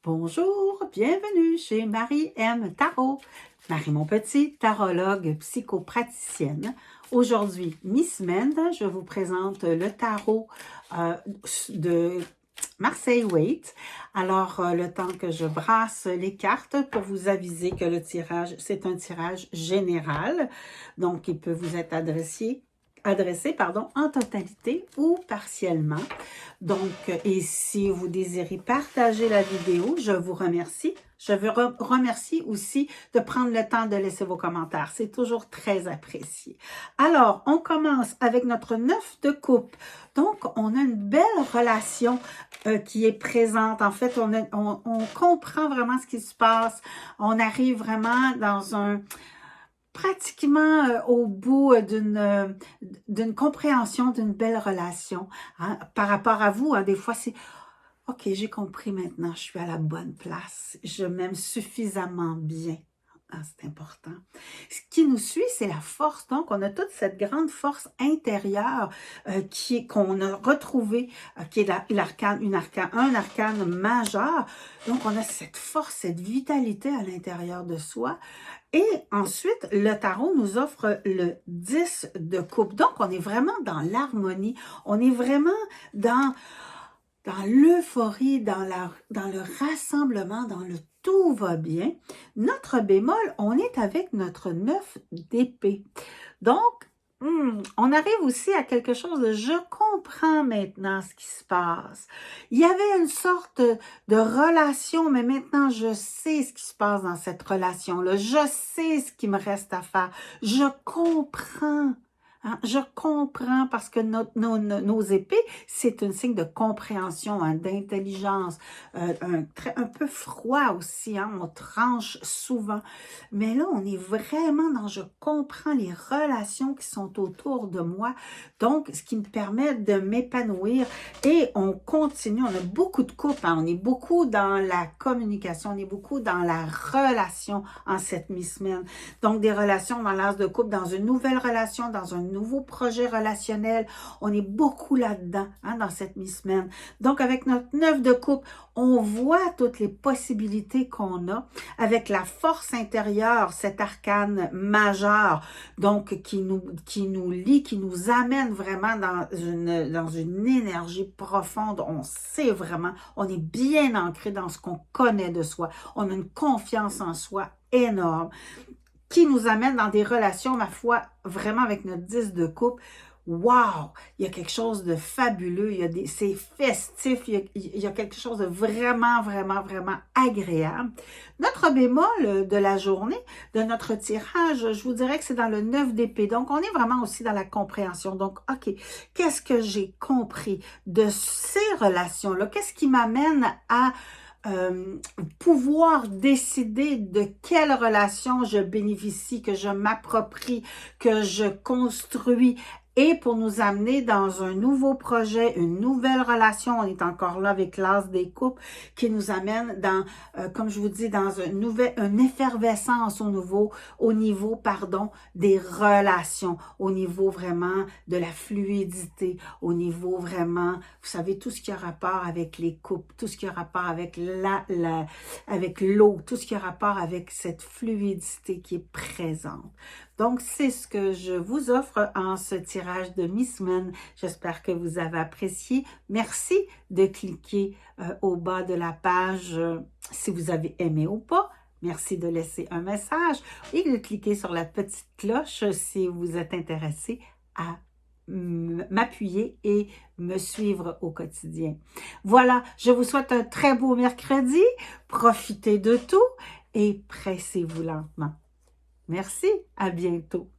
Bonjour, bienvenue chez Marie-M Tarot. Marie Monpetit, tarologue psychopraticienne. Aujourd'hui, mi-semaine, je vous présente le tarot de Marseille Waite. Alors, le temps que je brasse les cartes pour vous aviser que le tirage, c'est un tirage général. Donc, il peut vous être adressé en totalité ou partiellement. Donc, et si vous désirez partager la vidéo, je vous remercie. Je vous remercie aussi de prendre le temps de laisser vos commentaires. C'est toujours très apprécié. Alors, on commence avec notre 9 de coupe. Donc, on a une belle relation qui est présente. En fait, on comprend vraiment ce qui se passe. On arrive vraiment dans un... pratiquement au bout d'une compréhension d'une belle relation hein, par rapport à vous. Hein, des fois, c'est « Ok, j'ai compris maintenant, je suis à la bonne place. Je m'aime suffisamment bien. » Ah, c'est important. Ce qui nous suit, c'est la force. Donc, on a toute cette grande force intérieure qu'on a retrouvée, qui est un arcane majeur. Donc, on a cette force, cette vitalité à l'intérieur de soi. Et ensuite, le tarot nous offre le 10 de coupe. Donc, on est vraiment dans l'harmonie. On est vraiment dans l'euphorie, dans le rassemblement, dans le tout va bien. Notre bémol, on est avec notre 9 d'épée. Donc, on arrive aussi à quelque chose de « je comprends maintenant ce qui se passe ». Il y avait une sorte de relation, mais maintenant je sais ce qui se passe dans cette relation-là. Je sais ce qu'il me reste à faire. Je comprends. Hein, je comprends parce que nos épées, c'est un signe de compréhension, hein, d'intelligence, un peu froid aussi, hein, on tranche souvent. Mais là, on est vraiment dans « je comprends les relations qui sont autour de moi », donc ce qui me permet de m'épanouir et on continue, on a beaucoup de couples, hein, on est beaucoup dans la communication, on est beaucoup dans la relation en cette mi-semaine. Donc des relations dans l'as de couple, dans une nouvelle relation, dans un nouveau projet relationnel. On est beaucoup là-dedans, hein, dans cette mi-semaine. Donc, avec notre 9 de coupe, on voit toutes les possibilités qu'on a avec la force intérieure, cet arcane majeur, donc qui nous lie, qui nous amène vraiment dans une énergie profonde. On sait vraiment, on est bien ancré dans ce qu'on connaît de soi. On a une confiance en soi énorme, qui nous amène dans des relations, ma foi, vraiment avec notre 10 de coupe. Wow! Il y a quelque chose de fabuleux, c'est festif, il y a quelque chose de vraiment, vraiment, vraiment agréable. Notre bémol de la journée, de notre tirage, je vous dirais que c'est dans le 9 d'épée. Donc, on est vraiment aussi dans la compréhension. Donc, OK, qu'est-ce que j'ai compris de ces relations-là? Qu'est-ce qui m'amène à pouvoir décider de quelle relation je bénéficie, que je m'approprie, que je construis et pour nous amener dans un nouveau projet, une nouvelle relation. On est encore là avec l'as des couples qui nous amène dans, comme je vous dis, dans une effervescence au niveau des relations, au niveau vraiment de la fluidité, au niveau vraiment, vous savez, tout ce qui a rapport avec les couples, tout ce qui a rapport avec avec l'eau, tout ce qui a rapport avec cette fluidité qui est présente. Donc, c'est ce que je vous offre en ce tirage de mi-semaine. J'espère que vous avez apprécié. Merci de cliquer au bas de la page si vous avez aimé ou pas. Merci de laisser un message et de cliquer sur la petite cloche si vous êtes intéressé à m'appuyer et me suivre au quotidien. Voilà, je vous souhaite un très beau mercredi. Profitez de tout et pressez-vous lentement. Merci, à bientôt.